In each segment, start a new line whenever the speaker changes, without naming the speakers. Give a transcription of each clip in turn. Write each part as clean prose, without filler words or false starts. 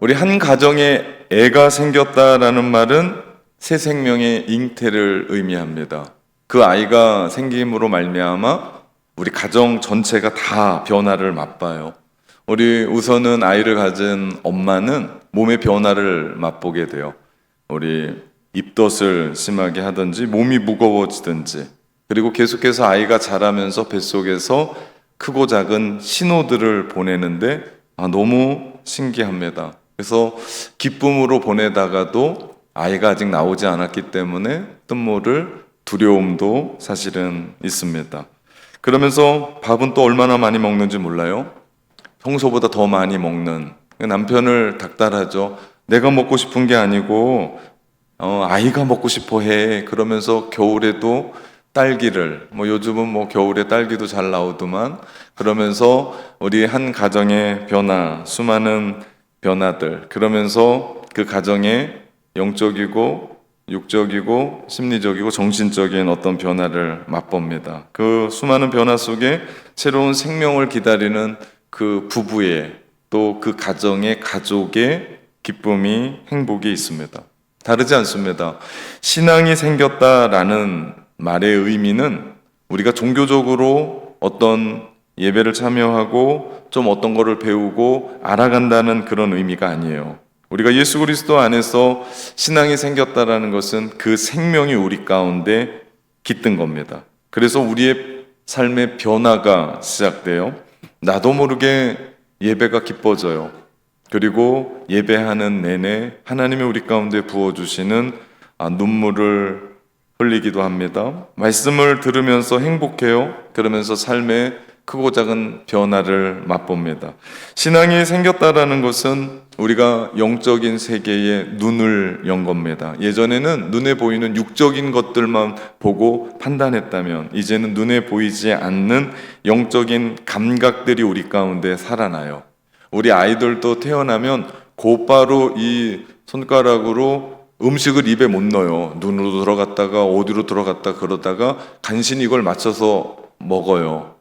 우리 한 가정에 애가 생겼다라는 말은 새 생명의 잉태를 의미합니다. 그 아이가 생김으로 말미암아 우리 가정 전체가 다 변화를 맛봐요. 우리 우선은 아이를 가진 엄마는 몸의 변화를 맛보게 돼요. 우리 입덧을 심하게 하든지 몸이 무거워지든지, 그리고 계속해서 아이가 자라면서 뱃속에서 크고 작은 신호들을 보내는데 너무 신기합니다. 그래서 기쁨으로 보내다가도 아이가 아직 나오지 않았기 때문에 뜻모를 두려움도 사실은 있습니다. 그러면서 밥은 또 얼마나 많이 먹는지 몰라요. 평소보다 더 많이 먹는 남편을 닥달하죠. 내가 먹고 싶은 게 아니고 아이가 먹고 싶어 해. 그러면서 겨울에도 딸기를, 요즘은 겨울에 딸기도 잘 나오더만, 그러면서 우리 한 가정의 변화, 수많은 변화들, 그러면서 그 가정에 영적이고 육적이고 심리적이고 정신적인 어떤 변화를 맛봅니다. 그 수많은 변화 속에 새로운 생명을 기다리는 그 부부의, 또 그 가정의, 가족의 기쁨이, 행복이 있습니다. 다르지 않습니다. 신앙이 생겼다라는 말의 의미는 우리가 종교적으로 어떤 예배를 참여하고 좀 어떤 거를 배우고 알아간다는 그런 의미가 아니에요. 우리가 예수 그리스도 안에서 신앙이 생겼다라는 것은 그 생명이 우리 가운데 깃든 겁니다. 그래서 우리의 삶의 변화가 시작돼요. 나도 모르게 예배가 기뻐져요. 그리고 예배하는 내내 하나님이 우리 가운데 부어주시는 눈물을 흘리기도 합니다. 말씀을 들으면서 행복해요. 그러면서 삶의 크고 작은 변화를 맛봅니다. 신앙이 생겼다라는 것은 우리가 영적인 세계에 눈을 연 겁니다. 예전에는 눈에 보이는 육적인 것들만 보고 판단했다면 이제는 눈에 보이지 않는 영적인 감각들이 우리 가운데 살아나요. 우리 아이들도 태어나면 곧바로 이 손가락으로 음식을 입에 못 넣어요. 눈으로 들어갔다가 어디로 들어갔다 그러다가 간신히 이걸 맞춰서 먹어요.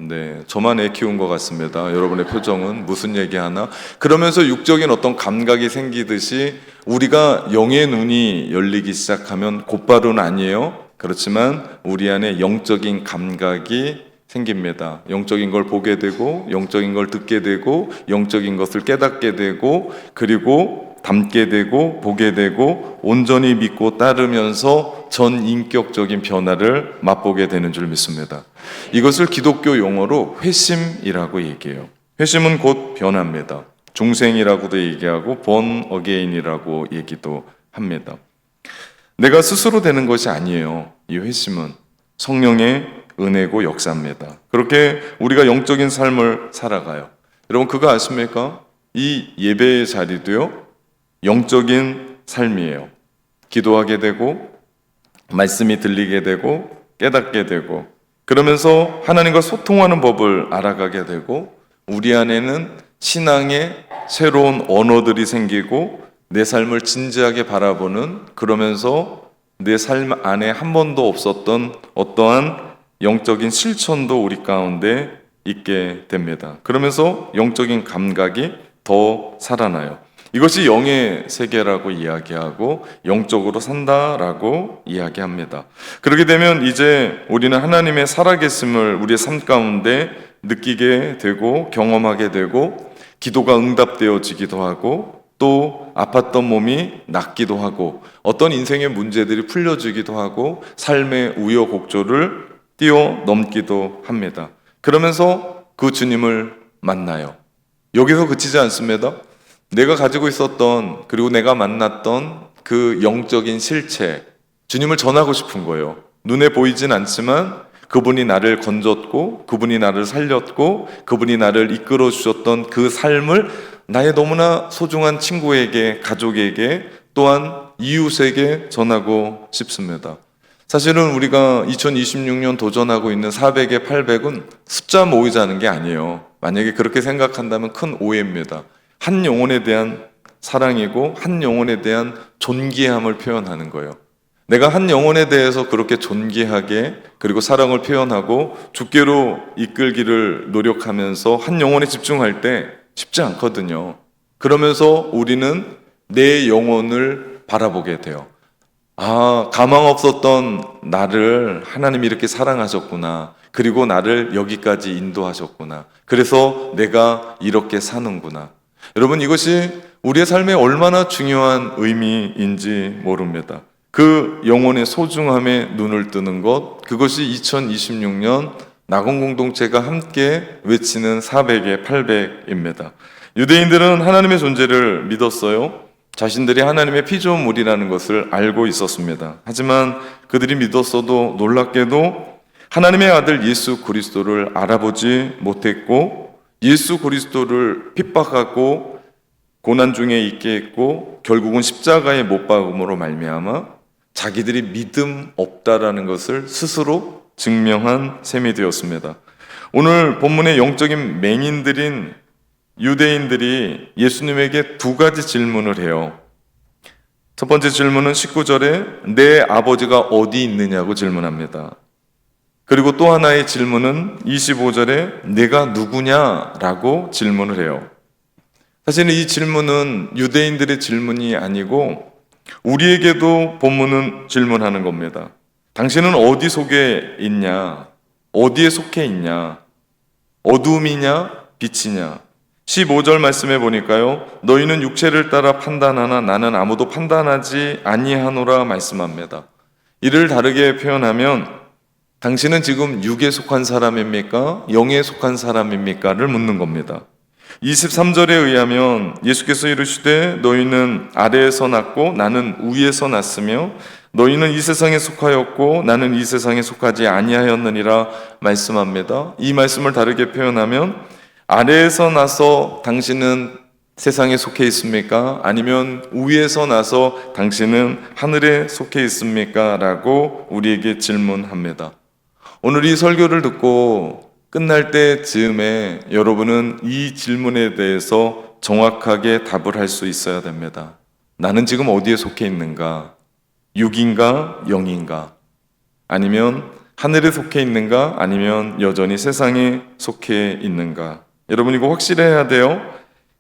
네, 저만 애 키운 것 같습니다. 여러분의 표정은 무슨 얘기하나? 그러면서 육적인 어떤 감각이 생기듯이 우리가 영의 눈이 열리기 시작하면 곧바로는 아니에요. 그렇지만 우리 안에 영적인 감각이 생깁니다. 영적인 걸 보게 되고, 영적인 걸 듣게 되고, 영적인 것을 깨닫게 되고, 그리고 담게 되고, 보게 되고, 온전히 믿고 따르면서 전 인격적인 변화를 맛보게 되는 줄 믿습니다. 이것을 기독교 용어로 회심이라고 얘기해요. 회심은 곧 변화입니다. 중생이라고도 얘기하고 born again이라고 얘기도 합니다. 내가 스스로 되는 것이 아니에요. 이 회심은 성령의 은혜고 역사입니다. 그렇게 우리가 영적인 삶을 살아가요. 여러분 그거 아십니까? 이 예배의 자리도요, 영적인 삶이에요. 기도하게 되고 말씀이 들리게 되고 깨닫게 되고, 그러면서 하나님과 소통하는 법을 알아가게 되고, 우리 안에는 신앙의 새로운 언어들이 생기고 내 삶을 진지하게 바라보는, 그러면서 내 삶 안에 한 번도 없었던 어떠한 영적인 실천도 우리 가운데 있게 됩니다. 그러면서 영적인 감각이 더 살아나요. 이것이 영의 세계라고 이야기하고 영적으로 산다라고 이야기합니다. 그렇게 되면 이제 우리는 하나님의 살아계심을 우리의 삶 가운데 느끼게 되고 경험하게 되고, 기도가 응답되어지기도 하고, 또 아팠던 몸이 낫기도 하고, 어떤 인생의 문제들이 풀려지기도 하고, 삶의 우여곡절을 뛰어넘기도 합니다. 그러면서 그 주님을 만나요. 여기서 그치지 않습니다. 내가 가지고 있었던, 그리고 내가 만났던 그 영적인 실체, 주님을 전하고 싶은 거예요. 눈에 보이진 않지만 그분이 나를 건졌고, 그분이 나를 살렸고, 그분이 나를 이끌어 주셨던 그 삶을 나의 너무나 소중한 친구에게, 가족에게, 또한 이웃에게 전하고 싶습니다. 사실은 우리가 2026년 도전하고 있는 400에 800은 숫자 모이자는 게 아니에요. 만약에 그렇게 생각한다면 큰 오해입니다. 한 영혼에 대한 사랑이고 한 영혼에 대한 존귀함을 표현하는 거예요. 내가 한 영혼에 대해서 그렇게 존귀하게, 그리고 사랑을 표현하고 주께로 이끌기를 노력하면서 한 영혼에 집중할 때 쉽지 않거든요. 그러면서 우리는 내 영혼을 바라보게 돼요. 아, 가망 없었던 나를 하나님이 이렇게 사랑하셨구나. 그리고 나를 여기까지 인도하셨구나. 그래서 내가 이렇게 사는구나. 여러분, 이것이 우리의 삶에 얼마나 중요한 의미인지 모릅니다. 그 영혼의 소중함에 눈을 뜨는 것, 그것이 2026년 낙원공동체가 함께 외치는 400의 800입니다. 유대인들은 하나님의 존재를 믿었어요. 자신들이 하나님의 피조물이라는 것을 알고 있었습니다. 하지만 그들이 믿었어도 놀랍게도 하나님의 아들 예수 그리스도를 알아보지 못했고, 예수 그리스도를 핍박하고 고난 중에 있게 했고, 결국은 십자가에 못 박음으로 말미암아 자기들이 믿음 없다라는 것을 스스로 증명한 셈이 되었습니다. 오늘 본문의 영적인 맹인들인 유대인들이 예수님에게 두 가지 질문을 해요. 첫 번째 질문은 19절에 내 아버지가 어디 있느냐고 질문합니다. 그리고 또 하나의 질문은 25절에 내가 누구냐라고 질문을 해요. 사실은 이 질문은 유대인들의 질문이 아니고 우리에게도 본문은 질문하는 겁니다. 당신은 어디 속에 있냐? 어디에 속해 있냐? 어둠이냐? 빛이냐? 15절 말씀해 보니까요, 너희는 육체를 따라 판단하나 나는 아무도 판단하지 아니하노라 말씀합니다. 이를 다르게 표현하면 당신은 지금 육에 속한 사람입니까? 영에 속한 사람입니까?를 묻는 겁니다. 23절에 의하면 예수께서 이르시되 너희는 아래에서 났고 나는 위에서 났으며 너희는 이 세상에 속하였고 나는 이 세상에 속하지 아니하였느니라 말씀합니다. 이 말씀을 다르게 표현하면 아래에서 나서 당신은 세상에 속해 있습니까? 아니면 위에서 나서 당신은 하늘에 속해 있습니까? 라고 우리에게 질문합니다. 오늘 이 설교를 듣고 끝날 때쯤에 여러분은 이 질문에 대해서 정확하게 답을 할 수 있어야 됩니다. 나는 지금 어디에 속해 있는가? 육인가? 영인가? 아니면 하늘에 속해 있는가? 아니면 여전히 세상에 속해 있는가? 여러분, 이거 확실해야 돼요.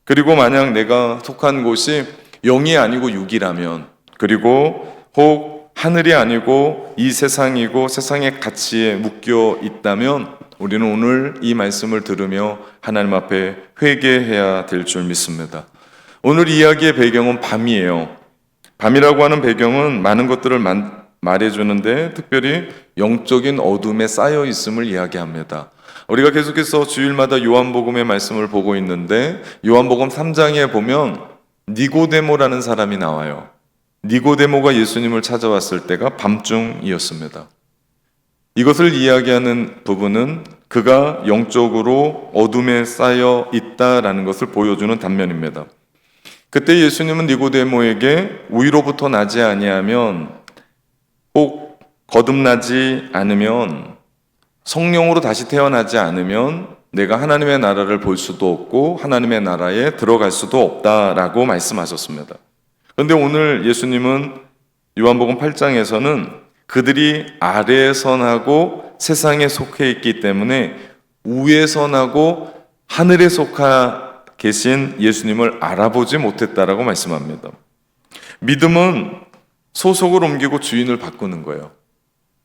그리고 만약 내가 속한 곳이 영이 아니고 육이라면, 그리고 혹 하늘이 아니고 이 세상이고 세상의 가치에 묶여 있다면 우리는 오늘 이 말씀을 들으며 하나님 앞에 회개해야 될 줄 믿습니다. 오늘 이야기의 배경은 밤이에요. 밤이라고 하는 배경은 많은 것들을 말해주는데 특별히 영적인 어둠에 쌓여 있음을 이야기합니다. 우리가 계속해서 주일마다 요한복음의 말씀을 보고 있는데 요한복음 3장에 보면 니고데모라는 사람이 나와요. 니고데모가 예수님을 찾아왔을 때가 밤중이었습니다. 이것을 이야기하는 부분은 그가 영적으로 어둠에 쌓여 있다라는 것을 보여주는 단면입니다. 그때 예수님은 니고데모에게 위로부터 나지 아니하면 꼭 거듭나지 않으면 성령으로 다시 태어나지 않으면 내가 하나님의 나라를 볼 수도 없고 하나님의 나라에 들어갈 수도 없다라고 말씀하셨습니다. 그런데 오늘 예수님은 요한복음 8장에서는 그들이 아래에 선하고 세상에 속해 있기 때문에 위에 선하고 하늘에 속하 계신 예수님을 알아보지 못했다라고 말씀합니다. 믿음은 소속을 옮기고 주인을 바꾸는 거예요.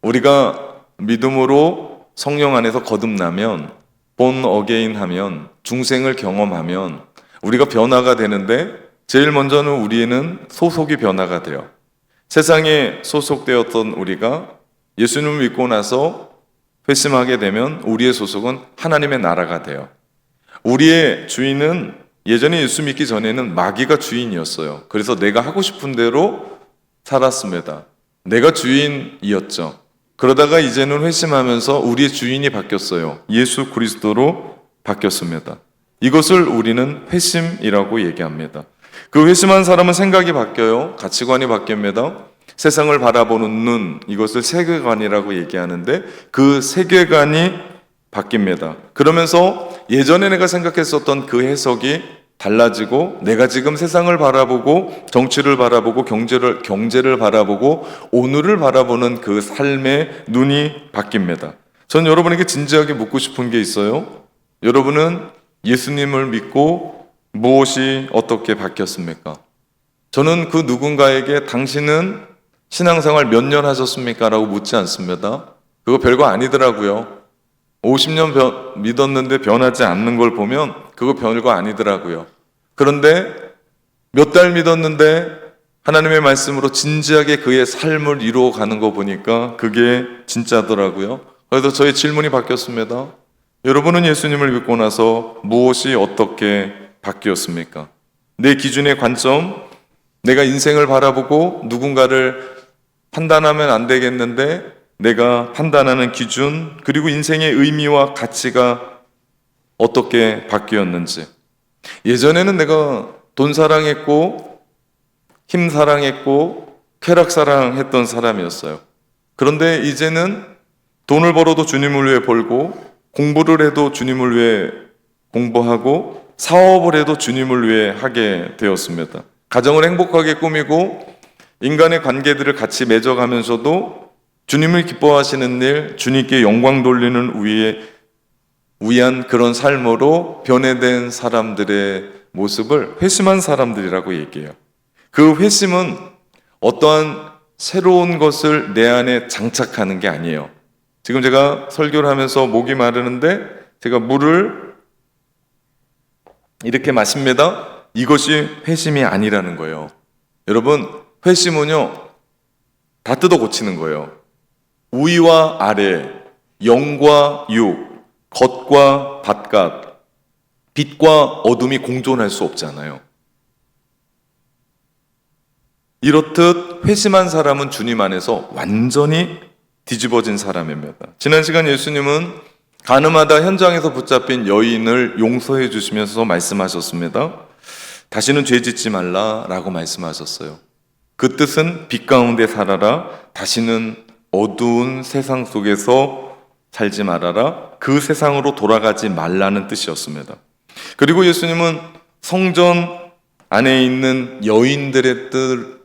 우리가 믿음으로 성령 안에서 거듭나면, 본 어게인 하면, 중생을 경험하면 우리가 변화가 되는데 제일 먼저는 우리에는 소속이 변화가 돼요. 세상에 소속되었던 우리가 예수님을 믿고 나서 회심하게 되면 우리의 소속은 하나님의 나라가 돼요. 우리의 주인은 예전에 예수 믿기 전에는 마귀가 주인이었어요. 그래서 내가 하고 싶은 대로 살았습니다. 내가 주인이었죠. 그러다가 이제는 회심하면서 우리의 주인이 바뀌었어요. 예수 그리스도로 바뀌었습니다. 이것을 우리는 회심이라고 얘기합니다. 그 회심한 사람은 생각이 바뀌어요. 가치관이 바뀝니다. 세상을 바라보는 눈, 이것을 세계관이라고 얘기하는데 그 세계관이 바뀝니다. 그러면서 예전에 내가 생각했었던 그 해석이 달라지고 내가 지금 세상을 바라보고 정치를 바라보고 경제를 바라보고 오늘을 바라보는 그 삶의 눈이 바뀝니다. 전 여러분에게 진지하게 묻고 싶은 게 있어요. 여러분은 예수님을 믿고 무엇이 어떻게 바뀌었습니까? 저는 그 누군가에게 당신은 신앙생활 몇 년 하셨습니까? 라고 묻지 않습니다. 그거 별거 아니더라고요. 50년 믿었는데 변하지 않는 걸 보면 그거 별거 아니더라고요. 그런데 몇 달 믿었는데 하나님의 말씀으로 진지하게 그의 삶을 이루어가는 거 보니까 그게 진짜더라고요. 그래서 저의 질문이 바뀌었습니다. 여러분은 예수님을 믿고 나서 무엇이 어떻게 바뀌었습니까? 내 기준의 관점, 내가 인생을 바라보고 누군가를 판단하면 안 되겠는데 내가 판단하는 기준, 그리고 인생의 의미와 가치가 어떻게 바뀌었는지. 예전에는 내가 돈 사랑했고 힘 사랑했고 쾌락 사랑했던 사람이었어요. 그런데 이제는 돈을 벌어도 주님을 위해 벌고, 공부를 해도 주님을 위해 공부하고, 사업을 해도 주님을 위해 하게 되었습니다. 가정을 행복하게 꾸미고 인간의 관계들을 같이 맺어가면서도 주님을 기뻐하시는 일, 주님께 영광 돌리는 위한 그런 삶으로 변해된 사람들의 모습을 회심한 사람들이라고 얘기해요. 그 회심은 어떠한 새로운 것을 내 안에 장착하는 게 아니에요. 지금 제가 설교를 하면서 목이 마르는데 제가 물을 이렇게 마십니다. 이것이 회심이 아니라는 거예요. 여러분, 회심은요, 다 뜯어 고치는 거예요. 위와 아래, 영과 육, 겉과 바깥, 빛과 어둠이 공존할 수 없잖아요. 이렇듯 회심한 사람은 주님 안에서 완전히 뒤집어진 사람입니다. 지난 시간 예수님은 가늠하다 현장에서 붙잡힌 여인을 용서해 주시면서 말씀하셨습니다. 다시는 죄 짓지 말라라고 말씀하셨어요. 그 뜻은 빛 가운데 살아라, 다시는 어두운 세상 속에서 살지 말아라, 그 세상으로 돌아가지 말라는 뜻이었습니다. 그리고 예수님은 성전 안에 있는 여인들의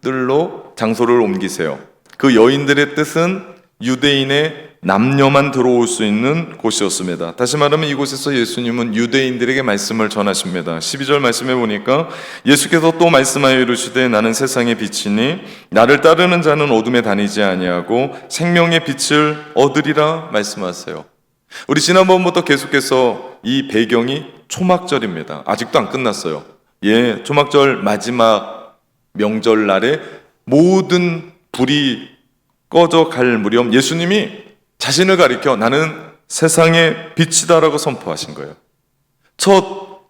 뜰로 장소를 옮기세요. 그 여인들의 뜻은 유대인의 남녀만 들어올 수 있는 곳이었습니다. 다시 말하면 이곳에서 예수님은 유대인들에게 말씀을 전하십니다. 12절 말씀해 보니까 예수께서 또 말씀하여 이르시되 나는 세상의 빛이니 나를 따르는 자는 어둠에 다니지 아니하고 생명의 빛을 얻으리라 말씀하세요. 우리 지난번부터 계속해서 이 배경이 초막절입니다. 아직도 안 끝났어요. 초막절 마지막 명절날에 모든 불이 꺼져 갈 무렵 예수님이 자신을 가리켜 나는 세상의 빛이다라고 선포하신 거예요. 첫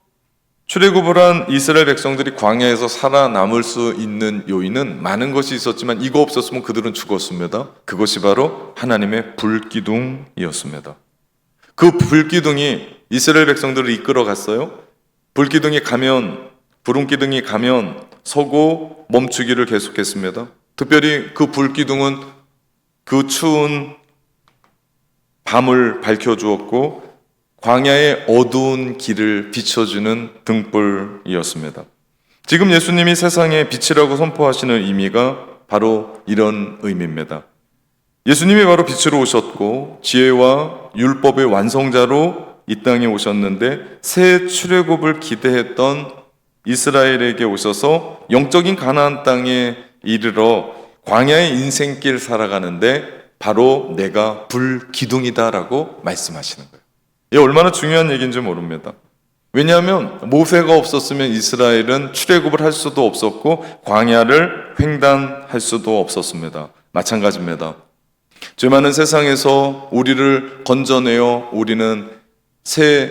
출애굽을 한 이스라엘 백성들이 광야에서 살아남을 수 있는 요인은 많은 것이 있었지만 이거 없었으면 그들은 죽었습니다. 그것이 바로 하나님의 불기둥이었습니다. 그 불기둥이 이스라엘 백성들을 이끌어 갔어요. 불기둥이 가면, 구름기둥이 가면 서고 멈추기를 계속했습니다. 특별히 그 불기둥은 그 추운 밤을 밝혀주었고 광야의 어두운 길을 비춰주는 등불이었습니다. 지금 예수님이 세상의 빛이라고 선포하시는 의미가 바로 이런 의미입니다. 예수님이 바로 빛으로 오셨고 지혜와 율법의 완성자로 이 땅에 오셨는데 새 출애굽을 기대했던 이스라엘에게 오셔서 영적인 가나안 땅에 이르러 광야의 인생길 살아가는데 바로 내가 불기둥이다라고 말씀하시는 거예요. 이게 얼마나 중요한 얘기인지 모릅니다. 왜냐하면 모세가 없었으면 이스라엘은 출애굽을 할 수도 없었고 광야를 횡단할 수도 없었습니다. 마찬가지입니다. 죄 많은 세상에서 우리를 건져내어 우리는 새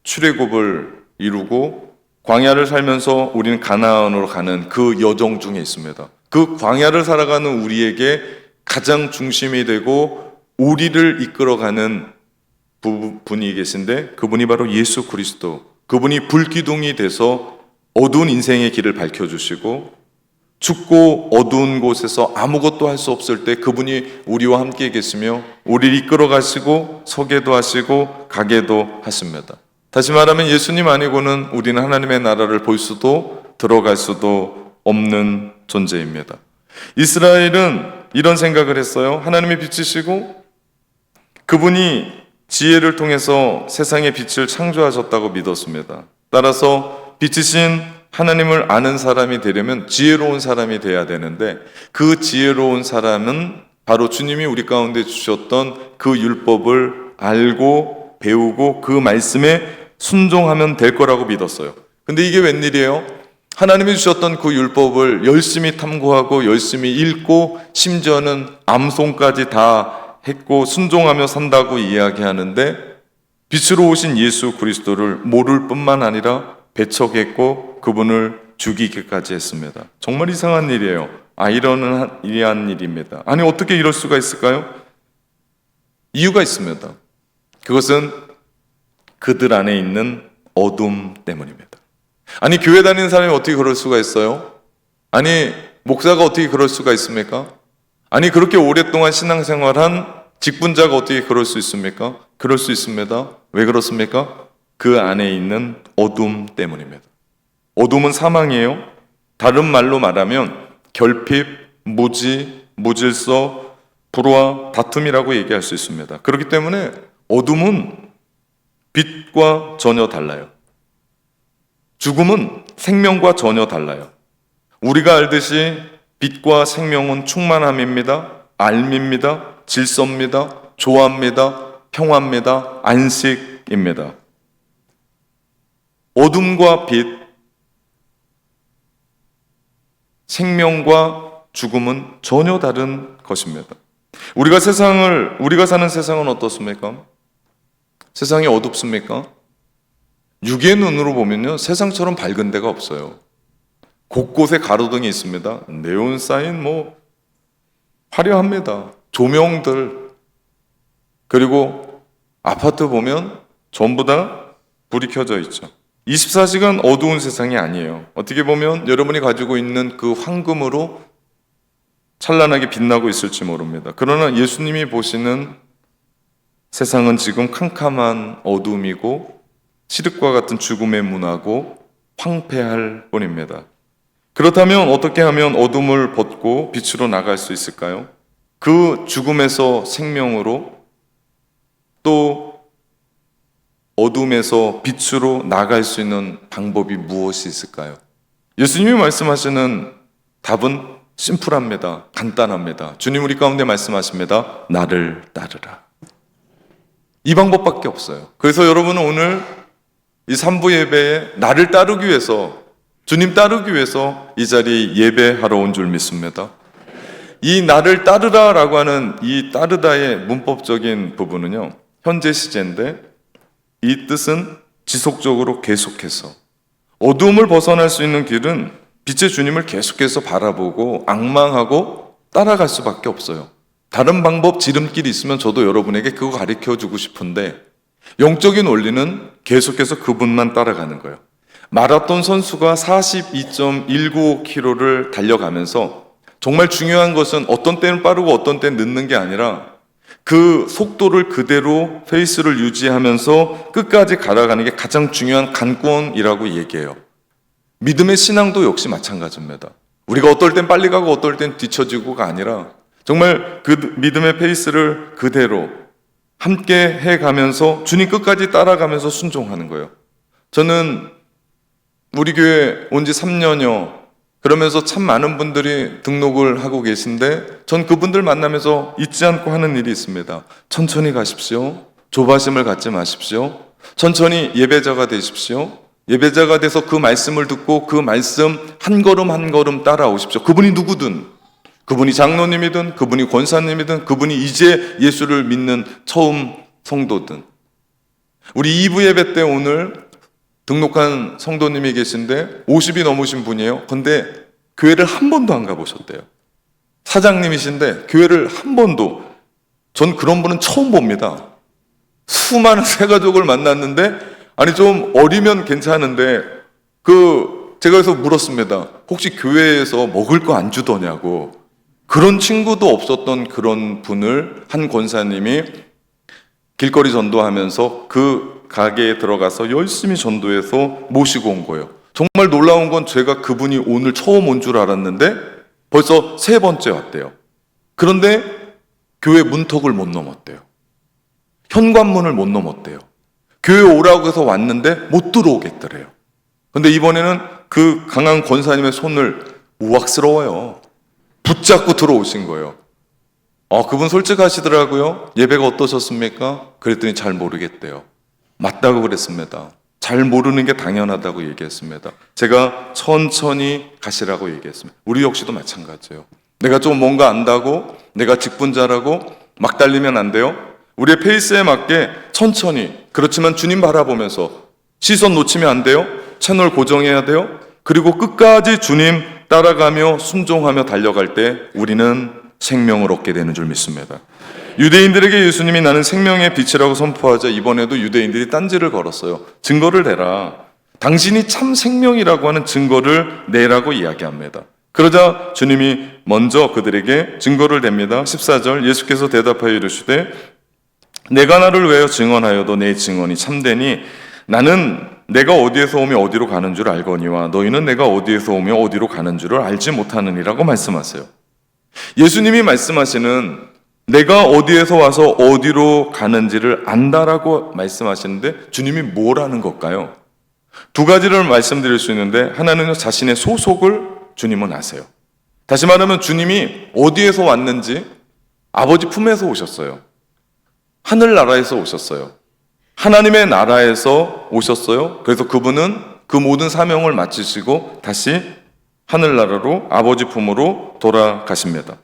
출애굽을 이루고 광야를 살면서 우리는 가나안으로 가는 그 여정 중에 있습니다. 그 광야를 살아가는 우리에게 가장 중심이 되고 우리를 이끌어가는 분이 계신데 그분이 바로 예수 그리스도. 그분이 불기둥이 돼서 어두운 인생의 길을 밝혀주시고 춥고 어두운 곳에서 아무것도 할 수 없을 때 그분이 우리와 함께 계시며 우리를 이끌어 가시고 서게도 하시고 가게도 하십니다. 다시 말하면 예수님 아니고는 우리는 하나님의 나라를 볼 수도 들어갈 수도 없는 존재입니다. 이스라엘은 이런 생각을 했어요. 하나님의 빛이시고 그분이 지혜를 통해서 세상의 빛을 창조하셨다고 믿었습니다. 따라서 빛이신 하나님을 아는 사람이 되려면 지혜로운 사람이 돼야 되는데, 그 지혜로운 사람은 바로 주님이 우리 가운데 주셨던 그 율법을 알고 배우고 그 말씀에 순종하면 될 거라고 믿었어요. 근데 이게 웬일이에요? 하나님이 주셨던 그 율법을 열심히 탐구하고 열심히 읽고 심지어는 암송까지 다 했고 순종하며 산다고 이야기하는데, 빛으로 오신 예수 그리스도를 모를 뿐만 아니라 배척했고 그분을 죽이기까지 했습니다. 정말 이상한 일이에요. 아이러니한 일입니다. 아니, 어떻게 이럴 수가 있을까요? 이유가 있습니다. 그것은 그들 안에 있는 어둠 때문입니다. 아니, 교회 다니는 사람이 어떻게 그럴 수가 있어요? 아니, 목사가 어떻게 그럴 수가 있습니까? 아니, 그렇게 오랫동안 신앙생활한 직분자가 어떻게 그럴 수 있습니까? 그럴 수 있습니다. 왜 그렇습니까? 그 안에 있는 어둠 때문입니다. 어둠은 사망이에요. 다른 말로 말하면 결핍, 무지, 무질서, 불화, 다툼이라고 얘기할 수 있습니다. 그렇기 때문에 어둠은 빛과 전혀 달라요. 죽음은 생명과 전혀 달라요. 우리가 알듯이 빛과 생명은 충만함입니다. 알미입니다. 질서입니다. 조화입니다. 평화입니다. 안식입니다. 어둠과 빛, 생명과 죽음은 전혀 다른 것입니다. 우리가 사는 세상은 어떻습니까? 세상이 어둡습니까? 육의 눈으로 보면요, 세상처럼 밝은 데가 없어요. 곳곳에 가로등이 있습니다. 네온사인 화려합니다. 조명들, 그리고 아파트 보면 전부 다 불이 켜져 있죠. 24시간 어두운 세상이 아니에요. 어떻게 보면 여러분이 가지고 있는 그 황금으로 찬란하게 빛나고 있을지 모릅니다. 그러나 예수님이 보시는 세상은 지금 캄캄한 어둠이고 칠흑과 같은 죽음의 문화고 황폐할 뿐입니다. 그렇다면 어떻게 하면 어둠을 벗고 빛으로 나갈 수 있을까요? 그 죽음에서 생명으로, 또 어둠에서 빛으로 나갈 수 있는 방법이 무엇이 있을까요? 예수님이 말씀하시는 답은 심플합니다. 간단합니다. 주님 우리 가운데 말씀하십니다. 나를 따르라. 이 방법밖에 없어요. 그래서 여러분은 오늘 이 3부 예배에 나를 따르기 위해서, 주님 따르기 위해서 이 자리에 예배하러 온 줄 믿습니다. 이 나를 따르라라고 하는 이 따르다의 문법적인 부분은요, 현재 시제인데, 이 뜻은 지속적으로 계속해서, 어두움을 벗어날 수 있는 길은 빛의 주님을 계속해서 바라보고 앙망하고 따라갈 수밖에 없어요. 다른 방법, 지름길이 있으면 저도 여러분에게 그거 가르쳐 주고 싶은데, 영적인 원리는 계속해서 그분만 따라가는 거예요. 마라톤 선수가 42.195km를 달려가면서 정말 중요한 것은 어떤 때는 빠르고 어떤 때는 늦는 게 아니라 그 속도를 그대로 페이스를 유지하면서 끝까지 갈아가는 게 가장 중요한 관건이라고 얘기해요. 믿음의 신앙도 역시 마찬가지입니다. 우리가 어떨 땐 빨리 가고 어떨 땐 뒤처지고가 아니라 정말 그 믿음의 페이스를 그대로 함께 해가면서 주님 끝까지 따라가면서 순종하는 거예요. 저는 우리 교회 온 지 3년여, 그러면서 참 많은 분들이 등록을 하고 계신데 전 그분들 만나면서 잊지 않고 하는 일이 있습니다. 천천히 가십시오. 조바심을 갖지 마십시오. 천천히 예배자가 되십시오. 예배자가 돼서 그 말씀을 듣고 그 말씀 한 걸음 한 걸음 따라오십시오. 그분이 누구든, 그분이 장로님이든 그분이 권사님이든 그분이 이제 예수를 믿는 처음 성도든. 우리 2부 예배 때 오늘 등록한 성도님이 계신데 50이 넘으신 분이에요. 근데 교회를 한 번도 안 가보셨대요. 사장님이신데 교회를 한 번도, 전 그런 분은 처음 봅니다. 수많은 새가족을 만났는데, 아니 좀 어리면 괜찮은데 제가 그래서 물었습니다. 혹시 교회에서 먹을 거 안 주더냐고. 그런 친구도 없었던 그런 분을 한 권사님이 길거리 전도하면서 그 가게에 들어가서 열심히 전도해서 모시고 온 거예요. 정말 놀라운 건 제가 그분이 오늘 처음 온 줄 알았는데 벌써 3번째 왔대요. 그런데 교회 문턱을 못 넘었대요. 현관문을 못 넘었대요. 교회 오라고 해서 왔는데 못 들어오겠더래요. 근데 이번에는 그 강한 권사님의 손을 우악스러워요. 붙잡고 들어오신 거예요. 그분 솔직하시더라고요. 예배가 어떠셨습니까? 그랬더니 잘 모르겠대요. 맞다고 그랬습니다. 잘 모르는 게 당연하다고 얘기했습니다. 제가 천천히 가시라고 얘기했습니다. 우리 역시도 마찬가지예요. 내가 좀 뭔가 안다고, 내가 직분자라고 막 달리면 안 돼요. 우리의 페이스에 맞게 천천히, 그렇지만 주님 바라보면서 시선 놓치면 안 돼요. 채널 고정해야 돼요. 그리고 끝까지 주님 따라가며 순종하며 달려갈 때 우리는 생명을 얻게 되는 줄 믿습니다. 유대인들에게 예수님이 나는 생명의 빛이라고 선포하자 이번에도 유대인들이 딴지를 걸었어요. 증거를 대라. 당신이 참 생명이라고 하는 증거를 내라고 이야기합니다. 그러자 주님이 먼저 그들에게 증거를 댑니다. 14절 예수께서 대답하여 이르시되 내가 나를 외어 증언하여도 내 증언이 참되니 나는 내가 어디에서 오며 어디로 가는 줄 알거니와 너희는 내가 어디에서 오며 어디로 가는 줄을 알지 못하느니라고 말씀하세요. 예수님이 말씀하시는 내가 어디에서 와서 어디로 가는지를 안다라고 말씀하시는데 주님이 뭐라는 걸까요? 두 가지를 말씀드릴 수 있는데 하나는 자신의 소속을 주님은 아세요. 다시 말하면 주님이 어디에서 왔는지 아버지 품에서 오셨어요. 하늘나라에서 오셨어요. 하나님의 나라에서 오셨어요. 그래서 그분은 그 모든 사명을 마치시고 다시 하늘나라로 아버지 품으로 돌아가십니다.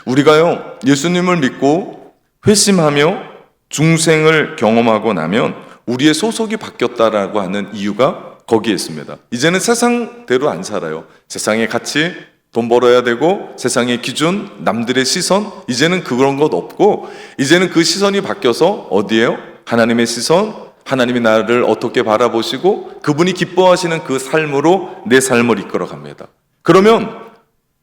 우리가요 예수님을 믿고 회심하며 중생을 경험하고 나면 우리의 소속이 바뀌었다라고 하는 이유가 거기에 있습니다. 이제는 세상대로 안 살아요. 세상의 가치, 돈 벌어야 되고 세상의 기준, 남들의 시선, 이제는 그런 것 없고 이제는 그 시선이 바뀌어서 어디에요? 하나님의 시선, 하나님이 나를 어떻게 바라보시고 그분이 기뻐하시는 그 삶으로 내 삶을 이끌어 갑니다. 그러면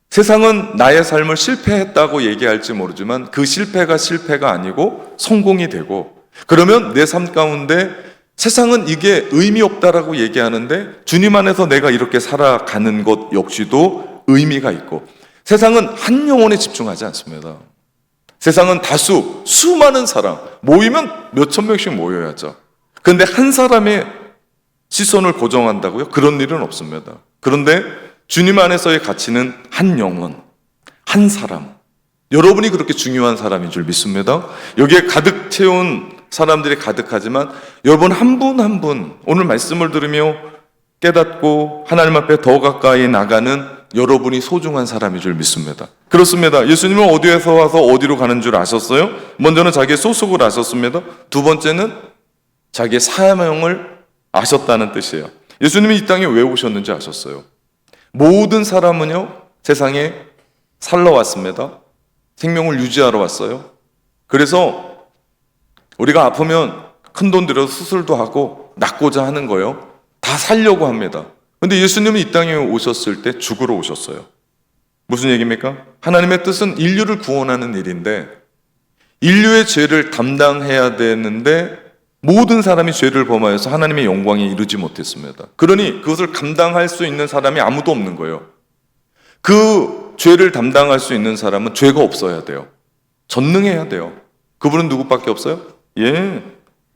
세상은 나의 삶을 실패했다고 얘기할지 모르지만 그 실패가 실패가 아니고 성공이 되고 그러면 내 삶 가운데 세상은 이게 의미 없다라고 얘기하는데 주님 안에서 내가 이렇게 살아가는 것 역시도 의미가 있고 세상은 한 영혼에 집중하지 않습니다. 세상은 다수, 수많은 사람 모이면 몇천 명씩 모여야죠. 그런데 한 사람의 시선을 고정한다고요? 그런 일은 없습니다. 그런데 주님 안에서의 가치는 한 영혼, 한 사람. 여러분이 그렇게 중요한 사람인 줄 믿습니다. 여기에 가득 채운 사람들이 가득하지만 여러분 한 분 한 분 오늘 말씀을 들으며 깨닫고 하나님 앞에 더 가까이 나가는 여러분이 소중한 사람인 줄 믿습니다. 그렇습니다. 예수님은 어디에서 와서 어디로 가는 줄 아셨어요? 먼저는 자기의 소속을 아셨습니다. 두 번째는 자기의 사명을 아셨다는 뜻이에요. 예수님이 이 땅에 왜 오셨는지 아셨어요. 모든 사람은요 세상에 살러 왔습니다. 생명을 유지하러 왔어요. 그래서 우리가 아프면 큰 돈 들여서 수술도 하고 낫고자 하는 거예요. 다 살려고 합니다. 근데 예수님은 이 땅에 오셨을 때 죽으러 오셨어요. 무슨 얘기입니까? 하나님의 뜻은 인류를 구원하는 일인데 인류의 죄를 담당해야 되는데 모든 사람이 죄를 범하여서 하나님의 영광에 이르지 못했습니다. 그러니 그것을 감당할 수 있는 사람이 아무도 없는 거예요. 그 죄를 담당할 수 있는 사람은 죄가 없어야 돼요. 전능해야 돼요. 그분은 누구밖에 없어요?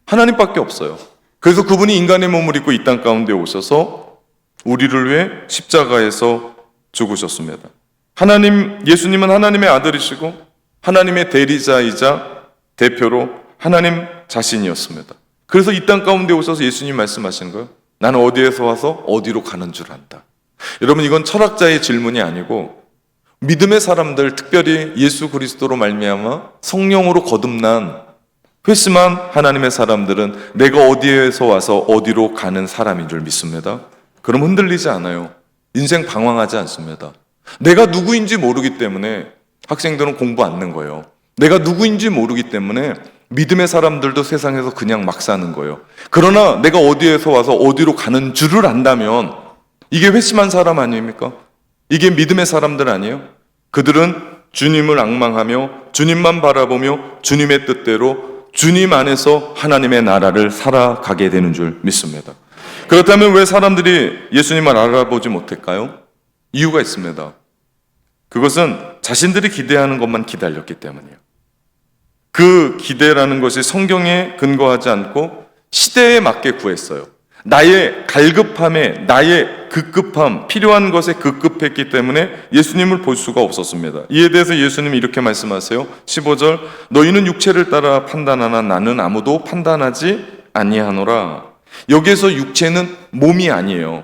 하나님밖에 없어요. 그래서 그분이 인간의 몸을 입고 이 땅 가운데 오셔서 우리를 위해 십자가에서 죽으셨습니다. 예수님은 하나님의 아들이시고 하나님의 대리자이자 대표로 하나님 자신이었습니다. 그래서 이 땅 가운데 오셔서 예수님 말씀하시는 거예요. 나는 어디에서 와서 어디로 가는 줄 안다. 여러분 이건 철학자의 질문이 아니고 믿음의 사람들, 특별히 예수 그리스도로 말미암아 성령으로 거듭난 회심한 하나님의 사람들은 내가 어디에서 와서 어디로 가는 사람인 줄 믿습니다. 그럼 흔들리지 않아요. 인생 방황하지 않습니다. 내가 누구인지 모르기 때문에 학생들은 공부 안 하는 거예요. 내가 누구인지 모르기 때문에 믿음의 사람들도 세상에서 그냥 막 사는 거예요. 그러나 내가 어디에서 와서 어디로 가는 줄을 안다면 이게 회심한 사람 아닙니까? 이게 믿음의 사람들 아니에요? 그들은 주님을 앙망하며 주님만 바라보며 주님의 뜻대로 주님 안에서 하나님의 나라를 살아가게 되는 줄 믿습니다. 그렇다면 왜 사람들이 예수님을 알아보지 못할까요? 이유가 있습니다. 그것은 자신들이 기대하는 것만 기다렸기 때문이에요. 그 기대라는 것이 성경에 근거하지 않고 시대에 맞게 구했어요. 나의 갈급함에, 나의 급급함, 필요한 것에 급급했기 때문에 예수님을 볼 수가 없었습니다. 이에 대해서 예수님이 이렇게 말씀하세요. 15절, 너희는 육체를 따라 판단하나 나는 아무도 판단하지 아니하노라. 여기에서 육체는 몸이 아니에요.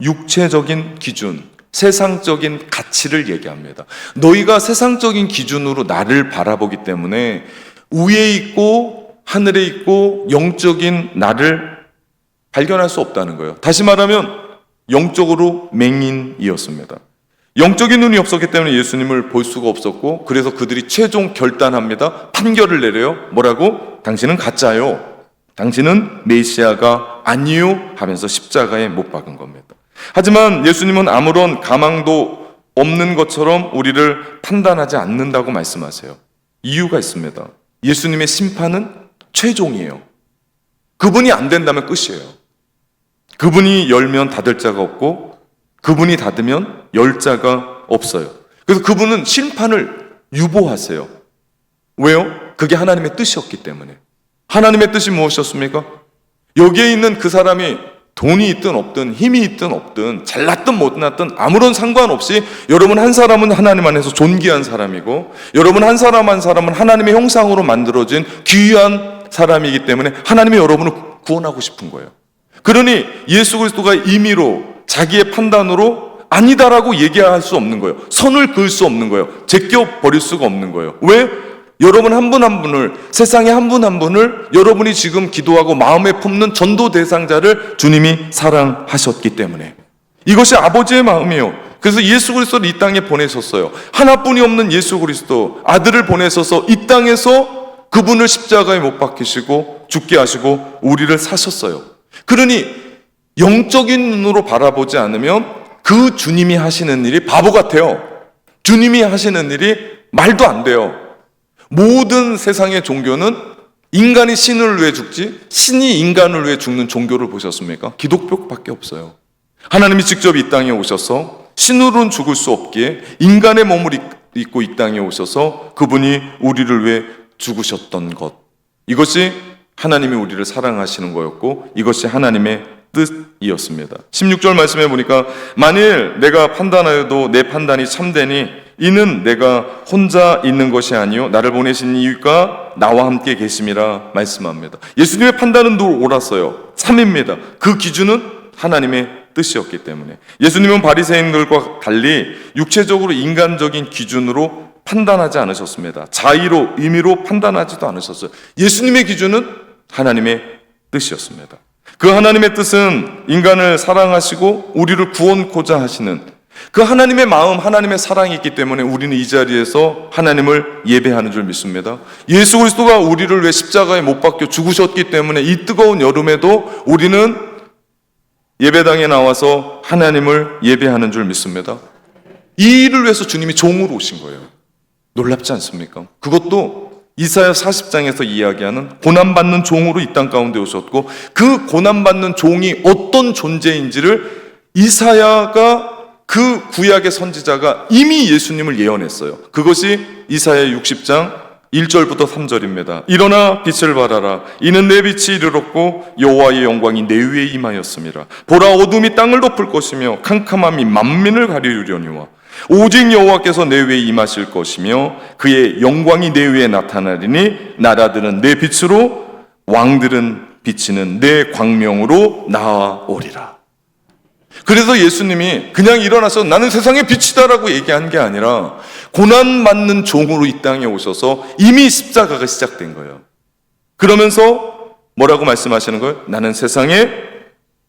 육체적인 기준, 세상적인 가치를 얘기합니다. 너희가 세상적인 기준으로 나를 바라보기 때문에 위에 있고 하늘에 있고 영적인 나를 발견할 수 없다는 거예요. 다시 말하면 영적으로 맹인이었습니다. 영적인 눈이 없었기 때문에 예수님을 볼 수가 없었고, 그래서 그들이 최종 결단합니다. 판결을 내려요. 뭐라고? 당신은 가짜요. 당신은 메시아가 아니요 하면서 십자가에 못 박은 겁니다. 하지만 예수님은 아무런 가망도 없는 것처럼 우리를 판단하지 않는다고 말씀하세요. 이유가 있습니다. 예수님의 심판은 최종이에요. 그분이 안 된다면 끝이에요. 그분이 열면 닫을 자가 없고 그분이 닫으면 열 자가 없어요. 그래서 그분은 심판을 유보하세요. 왜요? 그게 하나님의 뜻이었기 때문에. 하나님의 뜻이 무엇이었습니까? 여기에 있는 그 사람이 돈이 있든 없든 힘이 있든 없든 잘났든 못났든 아무런 상관없이 여러분 한 사람은 하나님 안에서 존귀한 사람이고 여러분 한 사람 한 사람은 하나님의 형상으로 만들어진 귀한 사람이기 때문에 하나님이 여러분을 구원하고 싶은 거예요. 그러니 예수 그리스도가 임의로 자기의 판단으로 아니다라고 얘기할 수 없는 거예요. 선을 그을 수 없는 거예요. 제껴 버릴 수가 없는 거예요. 왜? 여러분 한 분 한 분을, 세상에 한 분 한 분을 여러분이 지금 기도하고 마음에 품는 전도 대상자를 주님이 사랑하셨기 때문에. 이것이 아버지의 마음이에요. 그래서 예수 그리스도를 이 땅에 보내셨어요. 하나뿐이 없는 예수 그리스도 아들을 보내셔서 이 땅에서 그분을 십자가에 못 박히시고 죽게 하시고 우리를 사셨어요. 그러니 영적인 눈으로 바라보지 않으면 그 주님이 하시는 일이 바보 같아요. 주님이 하시는 일이 말도 안 돼요. 모든 세상의 종교는 인간이 신을 위해 죽지 신이 인간을 위해 죽는 종교를 보셨습니까? 기독교밖에 없어요. 하나님이 직접 이 땅에 오셔서 신으로는 죽을 수 없기에 인간의 몸을 입고 이 땅에 오셔서 그분이 우리를 위해 죽으셨던 것, 이것이 하나님이 우리를 사랑하시는 거였고 이것이 하나님의 뜻이었습니다. 16절 말씀해 보니까 만일 내가 판단하여도 내 판단이 참되니 이는 내가 혼자 있는 것이 아니요 나를 보내신 이유가 나와 함께 계심이라 말씀합니다. 예수님의 판단은 늘 옳았어요. 참입니다. 그 기준은 하나님의 뜻이었기 때문에. 예수님은 바리새인들과 달리 육체적으로 인간적인 기준으로 판단하지 않으셨습니다. 자의로 의미로 판단하지도 않으셨어요. 예수님의 기준은 하나님의 뜻이었습니다. 그 하나님의 뜻은 인간을 사랑하시고 우리를 구원코자 하시는 그 하나님의 마음, 하나님의 사랑이 있기 때문에 우리는 이 자리에서 하나님을 예배하는 줄 믿습니다. 예수 그리스도가 우리를 위해 십자가에 못 박혀 죽으셨기 때문에 이 뜨거운 여름에도 우리는 예배당에 나와서 하나님을 예배하는 줄 믿습니다. 이 일을 위해서 주님이 종으로 오신 거예요. 놀랍지 않습니까? 그것도 이사야 40장에서 이야기하는 고난받는 종으로 이 땅 가운데 오셨고 그 고난받는 종이 어떤 존재인지를 이사야가 그 구약의 선지자가 이미 예수님을 예언했어요. 그것이 이사야 60장 1절부터 3절입니다. 일어나 빛을 발하라. 이는 내 빛이 이르렀고 여호와의 영광이 내 위에 임하였음이라. 보라 어둠이 땅을 덮을 것이며 캄캄함이 만민을 가리우려니와 오직 여호와께서 내 위에 임하실 것이며 그의 영광이 내 위에 나타나리니 나라들은 내 빛으로 왕들은 비치는 내 광명으로 나아오리라. 그래서 예수님이 그냥 일어나서 나는 세상의 빛이다라고 얘기한 게 아니라 고난받는 종으로 이 땅에 오셔서 이미 십자가가 시작된 거예요. 그러면서 뭐라고 말씀하시는 거예요? 나는 세상의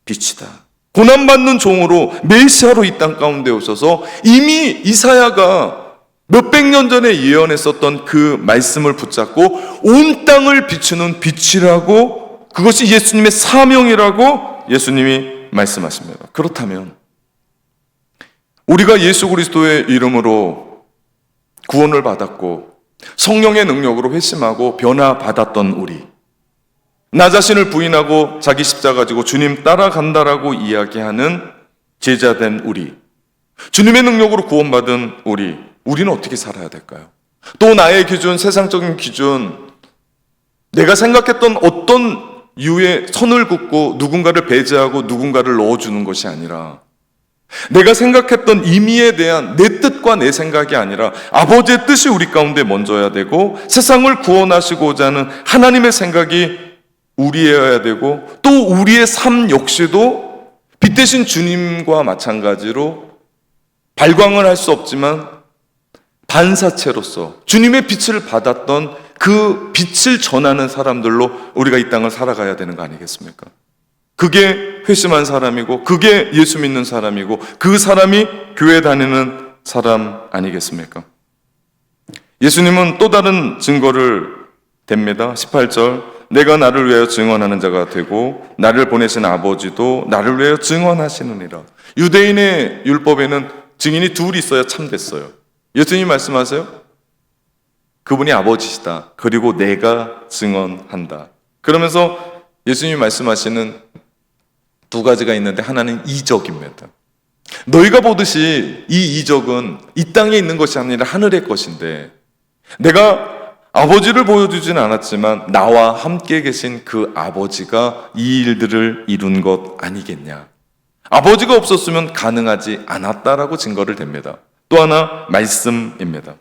빛이다. 고난받는 종으로 메시아로 이 땅 가운데 오셔서 이미 이사야가 몇백 년 전에 예언했었던 그 말씀을 붙잡고 온 땅을 비추는 빛이라고, 그것이 예수님의 사명이라고 예수님이 말씀하십니다. 그렇다면 우리가 예수 그리스도의 이름으로 구원을 받았고 성령의 능력으로 회심하고 변화받았던 우리, 나 자신을 부인하고 자기 십자가 지고 주님 따라간다라고 이야기하는 제자된 우리, 주님의 능력으로 구원받은 우리는 어떻게 살아야 될까요? 또 나의 기준, 세상적인 기준, 내가 생각했던 어떤 유에 선을 긋고 누군가를 배제하고 누군가를 넣어주는 것이 아니라 내가 생각했던 의미에 대한 내 뜻과 내 생각이 아니라 아버지의 뜻이 우리 가운데 먼저야 되고 세상을 구원하시고자 하는 하나님의 생각이 우리여야 되고 또 우리의 삶 역시도 빛 대신 주님과 마찬가지로 발광을 할 수 없지만 반사체로서 주님의 빛을 받았던 그 빛을 전하는 사람들로 우리가 이 땅을 살아가야 되는 거 아니겠습니까? 그게 회심한 사람이고 그게 예수 믿는 사람이고 그 사람이 교회 다니는 사람 아니겠습니까? 예수님은 또 다른 증거를 댑니다. 18절 내가 나를 위하여 증언하는 자가 되고 나를 보내신 아버지도 나를 위하여 증언하시느니라. 유대인의 율법에는 증인이 둘이 있어야 참됐어요. 예수님 말씀하세요. 그분이 아버지시다. 그리고 내가 증언한다. 그러면서 예수님이 말씀하시는 두 가지가 있는데 하나는 이적입니다. 너희가 보듯이 이 이적은 이 땅에 있는 것이 아니라 하늘의 것인데 내가 아버지를 보여주진 않았지만 나와 함께 계신 그 아버지가 이 일들을 이룬 것 아니겠냐. 아버지가 없었으면 가능하지 않았다라고 증거를 댑니다. 또 하나 말씀입니다.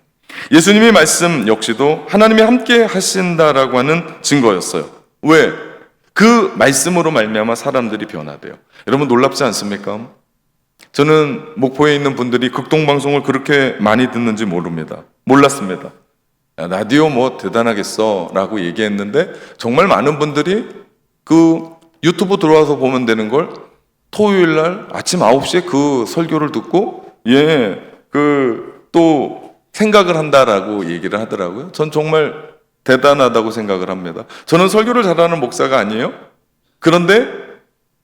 예수님의 말씀 역시도 하나님이 함께 하신다라고 하는 증거였어요. 왜? 그 말씀으로 말미암아 사람들이 변화돼요. 여러분 놀랍지 않습니까? 저는 목포에 있는 분들이 극동방송을 그렇게 많이 듣는지 몰랐습니다. 야, 라디오 뭐 대단하겠어 라고 얘기했는데 정말 많은 분들이 그 유튜브 들어와서 보면 되는 걸 토요일 날 아침 9시에 그 설교를 듣고 또 생각을 한다라고 얘기를 하더라고요. 전 정말 대단하다고 생각을 합니다. 저는 설교를 잘하는 목사가 아니에요. 그런데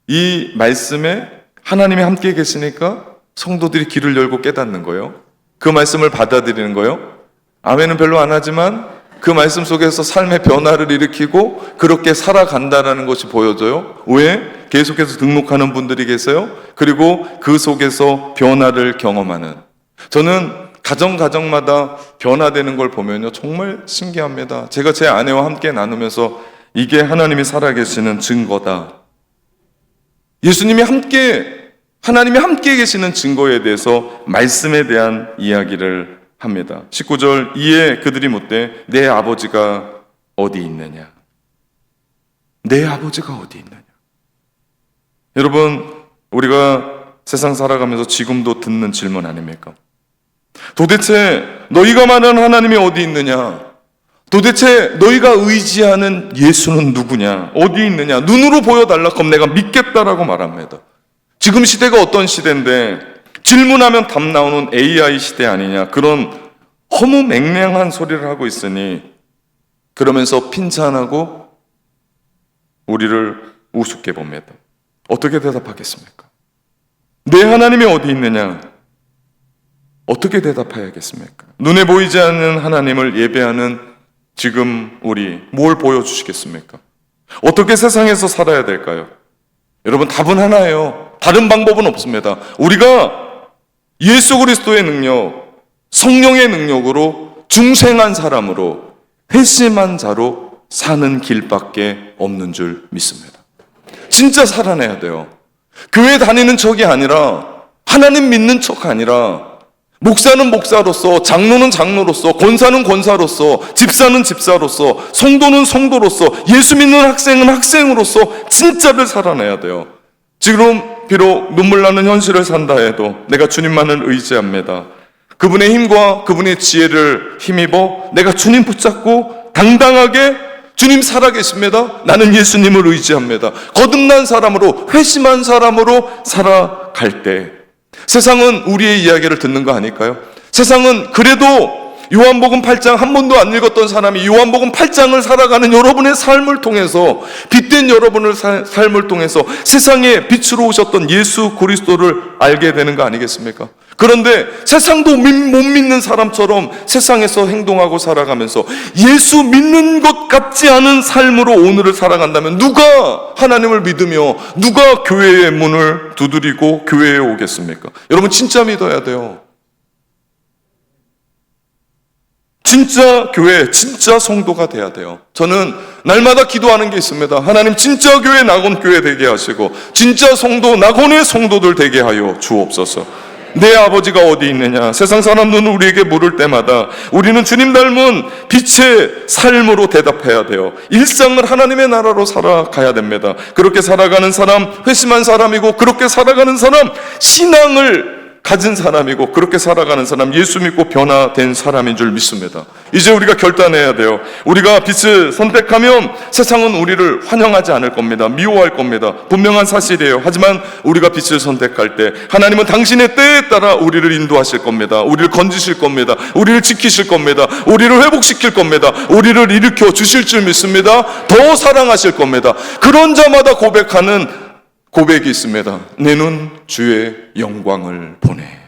이 말씀에 하나님이 함께 계시니까 성도들이 귀를 열고 깨닫는 거예요. 그 말씀을 받아들이는 거예요. 아멘은 별로 안 하지만 그 말씀 속에서 삶의 변화를 일으키고 그렇게 살아간다라는 것이 보여져요. 왜? 계속해서 등록하는 분들이 계세요. 그리고 그 속에서 변화를 경험하는. 저는 가정마다 변화되는 걸 보면요 정말 신기합니다. 제가 제 아내와 함께 나누면서 이게 하나님이 살아계시는 증거다. 하나님이 함께 계시는 증거에 대해서 말씀에 대한 이야기를 합니다. 19절 이에 그들이 묻되 내 아버지가 어디 있느냐? 내 아버지가 어디 있느냐? 여러분 우리가 세상 살아가면서 지금도 듣는 질문 아닙니까? 도대체 너희가 말하는 하나님이 어디 있느냐? 도대체 너희가 의지하는 예수는 누구냐? 어디 있느냐? 눈으로 보여달라 그럼 내가 믿겠다라고 말합니다. 지금 시대가 어떤 시대인데 질문하면 답 나오는 AI 시대 아니냐? 그런 허무맹랑한 소리를 하고 있으니 그러면서 핀잔하고 우리를 우습게 봅니다. 어떻게 대답하겠습니까? 내 하나님이 어디 있느냐? 어떻게 대답해야겠습니까? 눈에 보이지 않는 하나님을 예배하는 지금 우리 뭘 보여주시겠습니까? 어떻게 세상에서 살아야 될까요? 여러분 답은 하나예요. 다른 방법은 없습니다. 우리가 예수 그리스도의 능력, 성령의 능력으로 중생한 사람으로 회심한 자로 사는 길밖에 없는 줄 믿습니다. 진짜 살아내야 돼요. 교회 다니는 척이 아니라 하나님 믿는 척 아니라 목사는 목사로서, 장로는 장로로서, 권사는 권사로서, 집사는 집사로서, 성도는 성도로서, 예수 믿는 학생은 학생으로서 진짜를 살아내야 돼요. 지금 비록 눈물 나는 현실을 산다 해도 내가 주님만을 의지합니다. 그분의 힘과 그분의 지혜를 힘입어 내가 주님 붙잡고 당당하게 주님 살아계십니다. 나는 예수님을 의지합니다. 거듭난 사람으로, 회심한 사람으로 살아갈 때 세상은 우리의 이야기를 듣는 거 아닐까요? 세상은 그래도 요한복음 8장 한 번도 안 읽었던 사람이 요한복음 8장을 살아가는 여러분의 삶을 통해서 빛된 여러분의 삶을 통해서 세상에 빛으로 오셨던 예수 그리스도를 알게 되는 거 아니겠습니까? 그런데 세상도 못 믿는 사람처럼 세상에서 행동하고 살아가면서 예수 믿는 것 같지 않은 삶으로 오늘을 살아간다면 누가 하나님을 믿으며 누가 교회의 문을 두드리고 교회에 오겠습니까? 여러분 진짜 믿어야 돼요. 진짜 교회, 진짜 성도가 돼야 돼요. 저는 날마다 기도하는 게 있습니다. 하나님 진짜 교회, 낙원 교회 되게 하시고 진짜 성도, 낙원의 성도들 되게 하여 주옵소서. 내 아버지가 어디 있느냐? 세상 사람들은 우리에게 물을 때마다 우리는 주님 닮은 빛의 삶으로 대답해야 돼요. 일상을 하나님의 나라로 살아가야 됩니다. 그렇게 살아가는 사람, 회심한 사람이고, 그렇게 살아가는 사람, 신앙을 가진 사람이고, 그렇게 살아가는 사람, 예수 믿고 변화된 사람인 줄 믿습니다. 이제 우리가 결단해야 돼요. 우리가 빛을 선택하면 세상은 우리를 환영하지 않을 겁니다. 미워할 겁니다. 분명한 사실이에요. 하지만 우리가 빛을 선택할 때 하나님은 당신의 때에 따라 우리를 인도하실 겁니다. 우리를 건지실 겁니다. 우리를 지키실 겁니다. 우리를 회복시킬 겁니다. 우리를 일으켜 주실 줄 믿습니다. 더 사랑하실 겁니다. 그런 자마다 고백하는 고백이 있습니다. 내 눈 주의 영광을 보네.